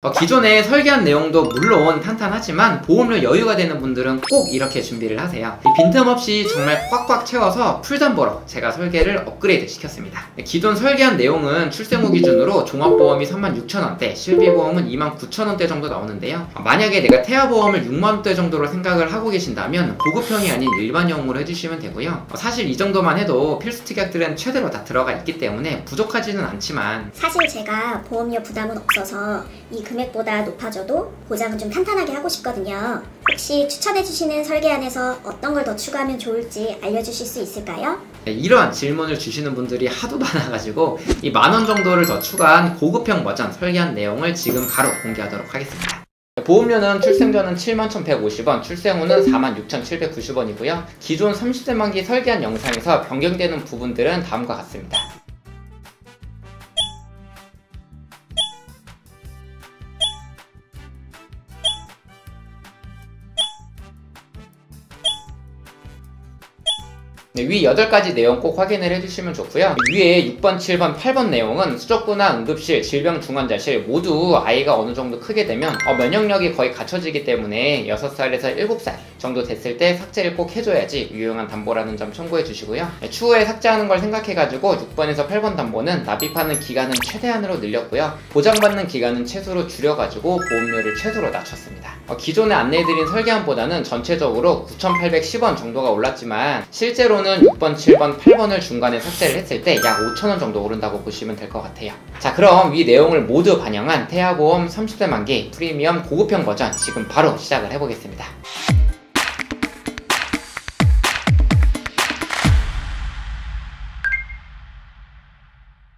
기존에 설계한 내용도 물론 탄탄하지만 보험료 여유가 되는 분들은 꼭 이렇게 준비를 하세요. 빈틈없이 정말 꽉꽉 채워서 풀담보로 제가 설계를 업그레이드 시켰습니다. 기존 설계한 내용은 출생 후 기준으로 종합보험이 36,000원대, 실비보험은 29,000원대 정도 나오는데요. 만약에 내가 태아보험을 6만원대 정도로 생각을 하고 계신다면 고급형이 아닌 일반형으로 해주시면 되고요. 사실 이 정도만 해도 필수 특약들은 최대로 다 들어가 있기 때문에 부족하지는 않지만, 사실 제가 보험료 부담은 없어서 이 금액보다 높아져도 보장은 좀 탄탄하게 하고 싶거든요. 혹시 추천해주시는 설계안에서 어떤 걸 더 추가하면 좋을지 알려주실 수 있을까요? 이러한 질문을 주시는 분들이 하도 많아가지고 이 만원 정도를 더 추가한 고급형 버전 설계한 내용을 지금 바로 공개하도록 하겠습니다. 보험료는 출생 전은 71,150원, 출생 후는 46,790원이고요. 기존 30세 만기 설계한 영상에서 변경되는 부분들은 다음과 같습니다. 위 8가지 내용 꼭 확인을 해주시면 좋고요. 위에 6번, 7번, 8번 내용은 수족구나 응급실, 질병중환자실 모두 아이가 어느 정도 크게 되면 면역력이 거의 갖춰지기 때문에 6살에서 7살 정도 됐을 때 삭제를 꼭 해줘야지 유용한 담보라는 점 참고해 주시고요. 추후에 삭제하는 걸 생각해가지고 6번에서 8번 담보는 납입하는 기간은 최대한으로 늘렸고요. 보장받는 기간은 최소로 줄여가지고 보험료를 최소로 낮췄습니다. 기존에 안내해드린 설계안보다는 전체적으로 9,810원 정도가 올랐지만 실제로는 6번, 7번, 8번을 중간에 삭제를 했을 때 약 5,000원 정도 오른다고 보시면 될 것 같아요. 자, 그럼 위 내용을 모두 반영한 태아보험 30세 만기 프리미엄 고급형 버전 지금 바로 시작을 해보겠습니다.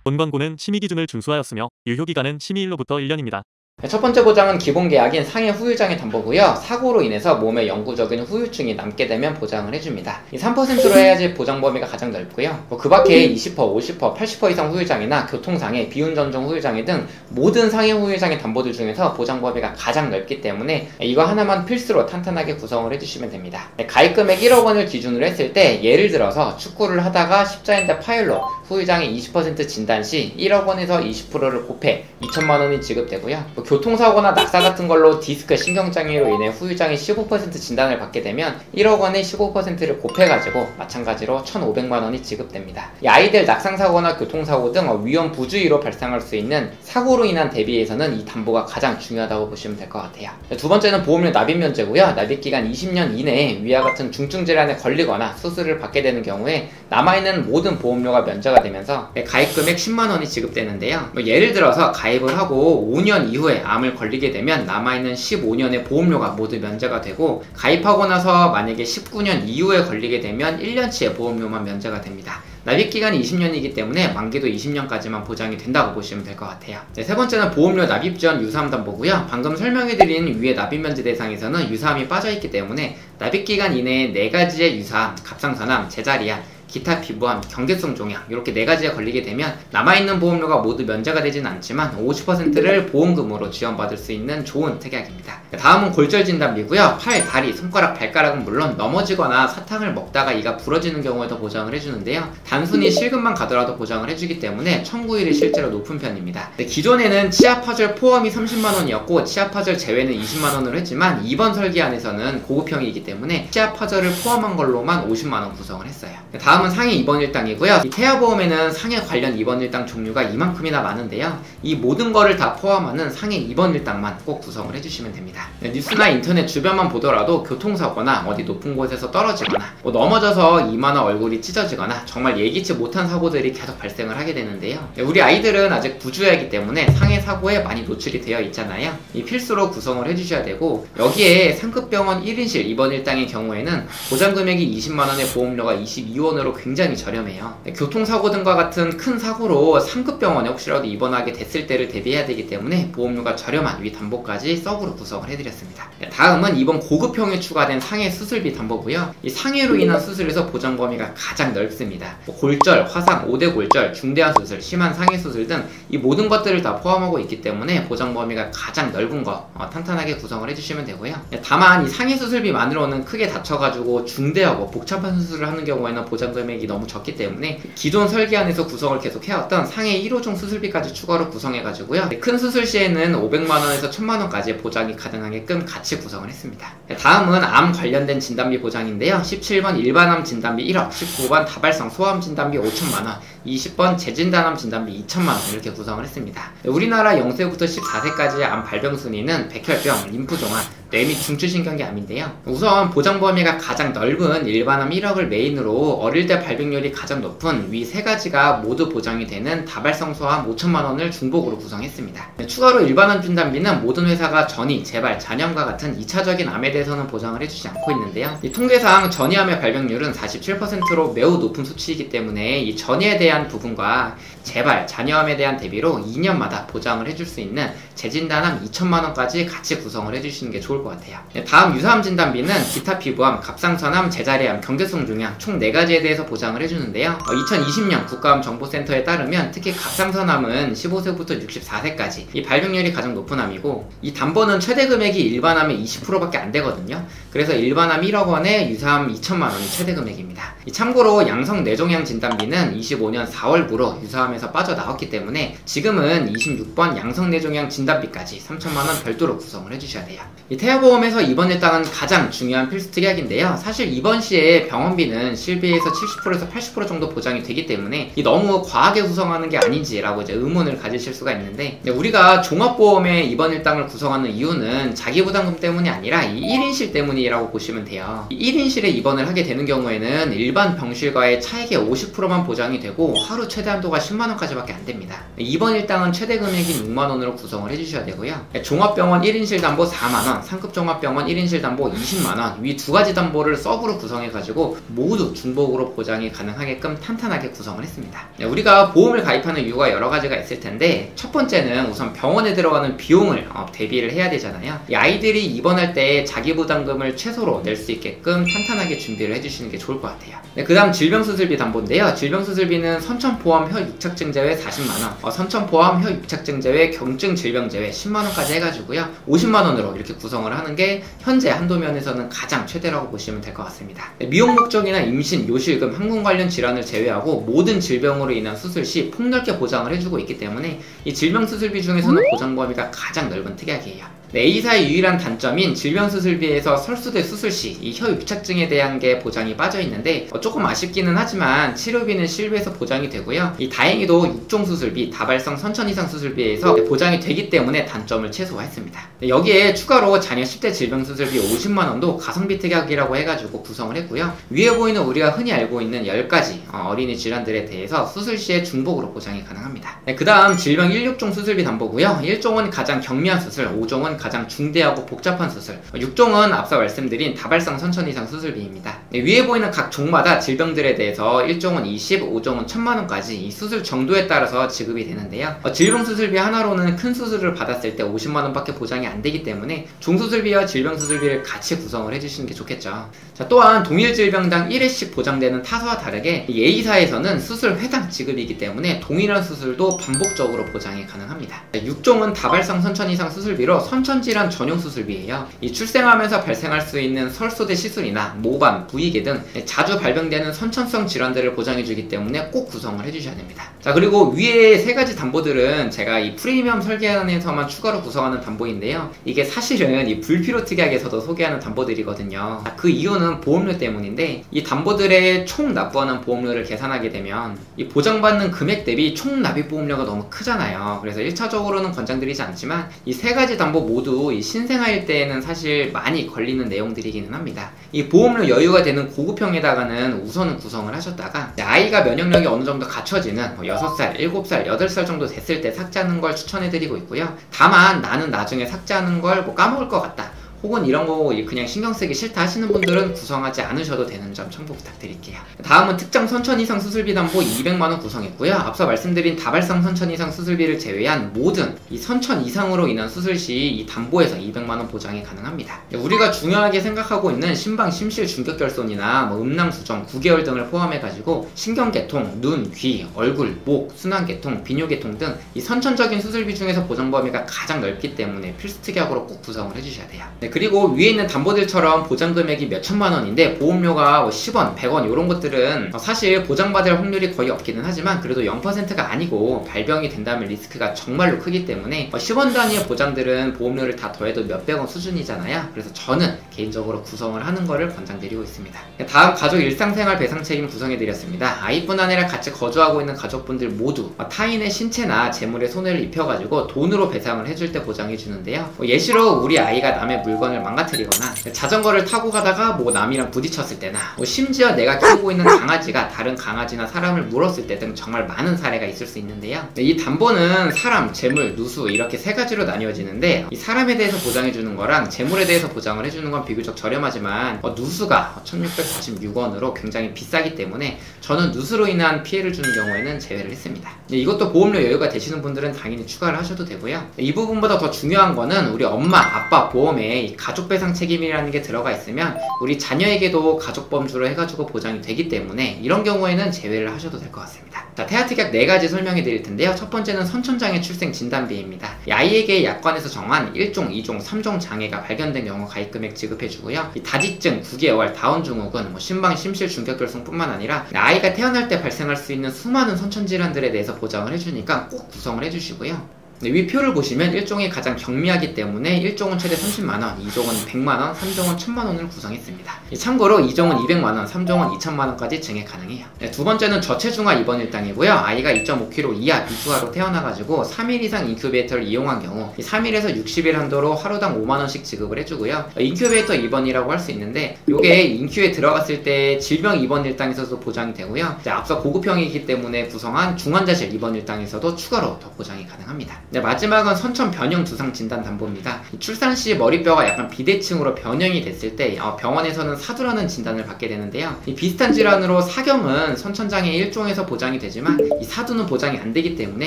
본 권고는 심의 기준을 준수하였으며 유효기간은 심의일로부터 1년입니다. 첫 번째 보장은 기본 계약인 상해 후유장애 담보고요. 사고로 인해서 몸에 영구적인 후유증이 남게 되면 보장을 해줍니다. 이 3%로 해야지 보장 범위가 가장 넓고요. 그 밖에 20%, 50%, 80% 이상 후유장애나 교통상해, 비운전종 후유장애 등 모든 상해 후유장애 담보들 중에서 보장 범위가 가장 넓기 때문에 이거 하나만 필수로 탄탄하게 구성을 해주시면 됩니다. 가입 금액 1억 원을 기준으로 했을 때 예를 들어서 축구를 하다가 십자인대 파열로 후유장애 20% 진단 시 1억 원에서 20%를 곱해 2천만 원이 지급되고요. 교통사고나 낙사 같은 걸로 디스크 신경장애로 인해 후유장애 15% 진단을 받게 되면 1억 원에 15%를 곱해가지고 마찬가지로 1,500만 원이 지급됩니다. 이 아이들 낙상사고나 교통사고 등 위험 부주의로 발생할 수 있는 사고로 인한 대비에서는 이 담보가 가장 중요하다고 보시면 될 것 같아요. 두 번째는 보험료 납입 면제고요. 납입기간 20년 이내에 위와 같은 중증 질환에 걸리거나 수술을 받게 되는 경우에 남아있는 모든 보험료가 면제가 되면서 가입금액 10만 원이 지급되는데요. 예를 들어서 가입을 하고 5년 이후에 암을 걸리게 되면 남아있는 15년의 보험료가 모두 면제가 되고, 가입하고 나서 만약에 19년 이후에 걸리게 되면 1년치의 보험료만 면제가 됩니다. 납입기간이 20년이기 때문에 만기도 20년까지만 보장이 된다고 보시면 될 것 같아요. 세 번째는 보험료 납입 전 유사암 담보고요. 방금 설명해드린 위의 납입 면제 대상에서는 유사암이 빠져있기 때문에 납입기간 이내에 4가지의 유사암, 갑상선암, 제자리암, 기타 피부암, 경계성 종양 이렇게 4가지에 걸리게 되면 남아있는 보험료가 모두 면제가 되진 않지만 50%를 보험금으로 지원받을 수 있는 좋은 특약입니다. 다음은 골절 진단비고요. 팔, 다리, 손가락, 발가락은 물론 넘어지거나 사탕을 먹다가 이가 부러지는 경우에도 보장을 해주는데요. 단순히 실금만 가더라도 보장을 해주기 때문에 청구율이 실제로 높은 편입니다. 기존에는 치아 파절 포함이 30만 원이었고 치아 파절 제외는 20만 원으로 했지만 이번 설계안에서는 고급형이기 때문에 치아 파절을 포함한 걸로만 50만 원 구성을 했어요. 다음은 상해 입원 일당이고요. 이 태아보험에는 상해 관련 입원 일당 종류가 이만큼이나 많은데요. 이 모든 거를 다 포함하는 상해 입원 일당만 꼭 구성을 해주시면 됩니다. 뉴스나 인터넷 주변만 보더라도 교통사고나 어디 높은 곳에서 떨어지거나 넘어져서 이마나 얼굴이 찢어지거나 정말 예기치 못한 사고들이 계속 발생을 하게 되는데요. 우리 아이들은 아직 부주의하기 때문에 상해 사고에 많이 노출이 되어 있잖아요. 이 필수로 구성을 해주셔야 되고, 여기에 상급병원 1인실 입원 일당의 경우에는 보장금액이 20만원에 보험료가 22원으로 굉장히 저렴해요. 교통사고 등과 같은 큰 사고로 상급병원에 혹시라도 입원하게 됐을 때를 대비해야 되기 때문에 보험료가 저렴한 위 담보까지 서브로 구성을 해드렸습니다. 다음은 이번 고급형에 추가된 상해 수술비 담보고요. 이 상해로 인한 수술에서 보장 범위가 가장 넓습니다. 골절, 화상, 5대 골절, 중대한 수술, 심한 상해 수술 등 이 모든 것들을 다 포함하고 있기 때문에 보장 범위가 가장 넓은 거 탄탄하게 구성을 해주시면 되고요. 다만 이 상해 수술비만으로는 크게 다쳐가지고 중대하고 복잡한 수술을 하는 경우에는 보장금 금액이 너무 적기 때문에 기존 설계안에서 구성을 계속 해왔던 상해 1호종 수술비까지 추가로 구성해가지고요. 큰 수술 시에는 500만원에서 1000만원까지 보장이 가능하게끔 같이 구성을 했습니다. 다음은 암 관련된 진단비 보장인데요. 17번 일반암 진단비 1억, 19번 다발성 소아암 진단비 5천만원, 20번 재진단암 진단비 2천만원 이렇게 구성을 했습니다. 우리나라 0세부터 14세까지의 암 발병 순위는 백혈병, 림프종암, 뇌 및 중추신경계 암인데요. 우선 보장 범위가 가장 넓은 일반암 1억을 메인으로 어릴 때 발병률이 가장 높은 위 세 가지가 모두 보장이 되는 다발성 소아암 5천만원을 중복으로 구성했습니다. 추가로 일반암 진단비는 모든 회사가 전이, 재발, 잔염과 같은 2차적인 암에 대해서는 보장을 해주지 않고 있는데요. 이 통계상 전이암의 발병률은 47%로 매우 높은 수치이기 때문에 이 전이에 대한 부분과 재발, 잔여암에 대한 대비로 2년마다 보장을 해줄 수 있는 재진단암 2천만원까지 같이 구성을 해주시는 게 좋을 것 같아요. 다음 유사암 진단비는 기타 피부암, 갑상선암, 제자리암, 경계성 중양 총 4가지에 대해서 보장을 해주는데요. 2020년 국가암정보센터에 따르면 특히 갑상선암은 15세부터 64세까지 이 발병률이 가장 높은 암이고, 이 담보는 최대 금액이 일반암의 20%밖에 안 되거든요. 그래서 일반암 1억 원에 유사암 2천만원이 최대 금액입니다. 참고로 양성 뇌종양 진단비는 25년 4월부로 유사암에서 빠져나왔기 때문에 지금은 26번 양성 뇌종양 진단비까지 3천만원 별도로 구성을 해주셔야 돼요. 이 태아보험에서 입원 일당은 가장 중요한 필수 특약인데요. 사실 입원 시에 병원비는 실비에서 70%에서 80% 정도 보장이 되기 때문에 너무 과하게 구성하는 게 아닌지라고 이제 의문을 가지실 수가 있는데, 우리가 종합보험의 입원 일당을 구성하는 이유는 자기부담금 때문이 아니라 이 1인실 때문이라고 보시면 돼요. 이 1인실에 입원을 하게 되는 경우에는 일반 병실과의 차액의 50%만 보장이 되고 하루 최대 한도가 10만원까지밖에 안 됩니다. 입원 일당은 최대 금액이 6만원으로 구성을 해주셔야 되고요. 종합병원 1인실 담보 4만원, 상급 종합병원 1인실 담보 20만원, 위 2가지 담보를 서브로 구성해가지고 모두 중복으로 보장이 가능하게끔 탄탄하게 구성을 했습니다. 우리가 보험을 가입하는 이유가 여러 가지가 있을 텐데, 첫 번째는 우선 병원에 들어가는 비용을 대비를 해야 되잖아요. 이 아이들이 입원할 때 자기부담금을 최소로 낼 수 있게끔 탄탄하게 준비를 해주시는 게 좋을 것 같아요. 그 다음 질병수술비 담보인데요. 질병수술비는 선천 포함 혀 육착증 제외 40만원, 선천 포함 혀 육착증 제외 경증 질병 제외 10만원까지 해가지고요. 50만원으로 이렇게 구성을 하는 게 현재 한도면에서는 가장 최대라고 보시면 될 것 같습니다. 미용 목적이나 임신, 요실금, 항문 관련 질환을 제외하고 모든 질병으로 인한 수술 시 폭넓게 보장을 해주고 있기 때문에 이 질병수술비 중에서는 보장 범위가 가장 넓은 특약이에요. A사의 유일한 단점인 질병수술비에서 설수대 수술 시 이 혀 유착증에 대한 게 보장이 빠져 있는데 조금 아쉽기는 하지만 치료비는 실비에서 보장이 되고요. 이 다행히도 6종 수술비, 다발성 선천 이상 수술비에서 보장이 되기 때문에 단점을 최소화했습니다. 여기에 추가로 자녀 10대 질병수술비 50만원도 가성비 특약이라고 해가지고 구성을 했고요. 위에 보이는 우리가 흔히 알고 있는 10가지 어린이 질환들에 대해서 수술 시에 중복으로 보장이 가능합니다. 그 다음 질병 16종 수술비 담보고요. 1종은 가장 경미한 수술, 5종은 가장 중대하고 복잡한 수술, 6종은 앞서 말씀드린 다발성 선천 이상 수술비입니다. 위에 보이는 각 종마다 질병들에 대해서 1종은 20, 5종은 1000만원까지 이 수술 정도에 따라서 지급이 되는데요. 질병수술비 하나로는 큰 수술을 받았을 때 50만원밖에 보장이 안 되기 때문에 종수술비와 질병수술비를 같이 구성을 해주시는 게 좋겠죠. 자, 또한 동일 질병당 1회씩 보장되는 타사와 다르게 이 A사에서는 수술 회당 지급이기 때문에 동일한 수술도 반복적으로 보장이 가능합니다. 6종은 다발성 선천 이상 수술비로 선천질환 전용 수술비예요. 이 출생하면서 발생할 수 있는 설소대 시술이나 모반, 부위계 등 자주 발병되는 선천성 질환들을 보장해주기 때문에 꼭 구성을 해주셔야 됩니다. 자, 그리고 위에 3가지 담보들은 제가 이 프리미엄 설계안에서만 추가로 구성하는 담보인데요. 이게 사실은 이 불필요 특약에서도 소개하는 담보들이거든요. 그 이유는 보험료 때문인데, 이 담보들의 총 납부하는 보험료를 계산하게 되면 이 보장받는 금액 대비 총 납입 보험료가 너무 크잖아요. 그래서 1차적으로는 권장드리지 않지만 이 3가지 담보 모두 이 신생아일 때에는 사실 많이 걸리는 내용들이기는 합니다. 이 보험료 여유가 되는 고급형에다가는 우선은 구성을 하셨다가 아이가 면역력이 어느 정도 갖춰지는 6살, 7살, 8살 정도 됐을 때 삭제하는 걸 추천해드리고 있고요. 다만 나는 나중에 삭제하는 걸 까먹을 것 같다, 혹은 이런 거 그냥 신경 쓰기 싫다 하시는 분들은 구성하지 않으셔도 되는 점 참고 부탁드릴게요. 다음은 특정 선천 이상 수술비 담보 200만원 구성했고요. 앞서 말씀드린 다발성 선천 이상 수술비를 제외한 모든 이 선천 이상으로 인한 수술 시 이 담보에서 200만원 보장이 가능합니다. 우리가 중요하게 생각하고 있는 심방, 심실, 중격결손이나 음낭 수정, 9개월 등을 포함해가지고 신경계통, 눈, 귀, 얼굴, 목, 순환계통, 비뇨계통 등 이 선천적인 수술비 중에서 보장 범위가 가장 넓기 때문에 필수 특약으로 꼭 구성을 해주셔야 돼요. 그리고 위에 있는 담보들처럼 보장 금액이 몇 천만 원인데 보험료가 10원, 100원 이런 것들은 사실 보장받을 확률이 거의 없기는 하지만 그래도 0%가 아니고 발병이 된다면 리스크가 정말로 크기 때문에 10원 단위의 보장들은 보험료를 다 더해도 몇백원 수준이잖아요. 그래서 저는 개인적으로 구성을 하는 거를 권장드리고 있습니다. 다음 가족 일상생활 배상 책임 구성해드렸습니다. 아이뿐 아니라 같이 거주하고 있는 가족분들 모두 타인의 신체나 재물에 손해를 입혀가지고 돈으로 배상을 해줄 때 보장해주는데요. 예시로 우리 아이가 남의 물건을 망가뜨리거나 자전거를 타고 가다가 남이랑 부딪혔을 때나 심지어 내가 키우고 있는 강아지가 다른 강아지나 사람을 물었을 때 등 정말 많은 사례가 있을 수 있는데요. 이 담보는 사람, 재물, 누수 이렇게 세 가지로 나뉘어지는데 이 사람에 대해서 보장해주는 거랑 재물에 대해서 보장을 해주는 건 비교적 저렴하지만 누수가 1646원으로 굉장히 비싸기 때문에 저는 누수로 인한 피해를 주는 경우에는 제외를 했습니다. 이것도 보험료 여유가 되시는 분들은 당연히 추가를 하셔도 되고요. 이 부분보다 더 중요한 거는 우리 엄마, 아빠 보험에 이 가족배상 책임이라는 게 들어가 있으면 우리 자녀에게도 가족범주로 해가지고 보장이 되기 때문에 이런 경우에는 제외를 하셔도 될 것 같습니다. 자, 태아특약 4가지 설명해 드릴 텐데요. 첫 번째는 선천장애 출생 진단비입니다. 이 아이에게 약관에서 정한 1종, 2종, 3종 장애가 발견된 경우 가입금액 지급해주고요. 이 다지증, 9개월, 다운 증후군, 심방, 심실, 중격결손뿐만 아니라 아이가 태어날 때 발생할 수 있는 수많은 선천질환들에 대해서 보장을 해주니까 꼭 구성을 해주시고요. 위 표를 보시면 1종이 가장 경미하기 때문에 1종은 최대 30만원, 2종은 100만원, 3종은 1000만원을 구성했습니다. 참고로 2종은 200만원, 3종은 2000만원까지 증액 가능해요. 두 번째는 저체중아 입원 일당이고요. 아이가 2.5kg 이하 비수아로 태어나가지고 3일 이상 인큐베이터를 이용한 경우 3일에서 60일 한도로 하루당 5만원씩 지급을 해주고요. 인큐베이터 입원이라고 할 수 있는데 이게 인큐에 들어갔을 때 질병 입원 일당에서도 보장이 되고요. 앞서 고급형이기 때문에 구성한 중환자실 입원 일당에서도 추가로 더 보장이 가능합니다. 마지막은 선천 변형 두상 진단 담보입니다. 출산 시 머리뼈가 약간 비대칭으로 변형이 됐을 때 병원에서는 사두라는 진단을 받게 되는데요. 이 비슷한 질환으로 사경은 선천장애 1종에서 보장이 되지만 이 사두는 보장이 안 되기 때문에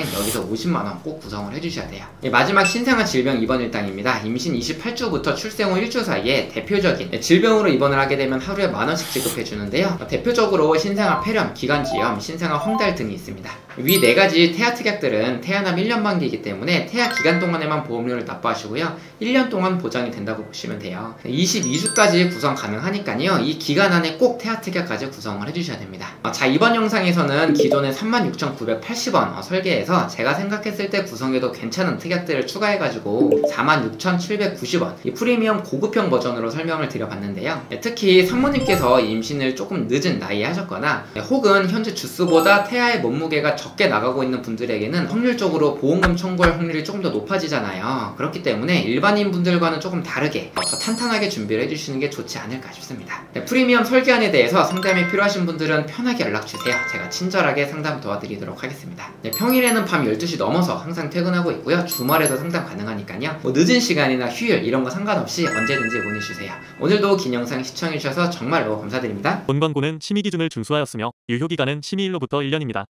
여기서 50만원 꼭 구성을 해주셔야 돼요. 마지막 신생아 질병 입원 일당입니다. 임신 28주부터 출생 후 1주 사이에 대표적인 질병으로 입원을 하게 되면 하루에 만원씩 지급해주는데요. 대표적으로 신생아 폐렴, 기관지염, 신생아 황달 등이 있습니다. 위 4가지 태아 특약들은 태아남 1년 만기이기 때문에 태아 기간 동안에만 보험료를 납부하시고요. 1년 동안 보장이 된다고 보시면 돼요. 22주까지 구성 가능하니까요. 이 기간 안에 꼭 태아 특약까지 구성을 해주셔야 됩니다. 자, 이번 영상에서는 기존에 36,980원 설계해서 제가 생각했을 때 구성해도 괜찮은 특약들을 추가해가지고 46,790원 이 프리미엄 고급형 버전으로 설명을 드려봤는데요. 특히 산모님께서 임신을 조금 늦은 나이에 하셨거나 혹은 현재 주수보다 태아의 몸무게가 적게 나가고 있는 분들에게는 확률적으로 보험금 청구할 확률이 조금 더 높아지잖아요. 그렇기 때문에 일반인 분들과는 조금 다르게 더 탄탄하게 준비를 해주시는 게 좋지 않을까 싶습니다. 프리미엄 설계안에 대해서 상담이 필요하신 분들은 편하게 연락주세요. 제가 친절하게 상담 도와드리도록 하겠습니다. 평일에는 밤 12시 넘어서 항상 퇴근하고 있고요. 주말에도 상담 가능하니까요. 늦은 시간이나 휴일 이런 거 상관없이 언제든지 문의주세요. 오늘도 긴 영상 시청해주셔서 정말로 감사드립니다. 본 광고는 심의 기준을 준수하였으며 유효기간은 심의일로부터 1년입니다.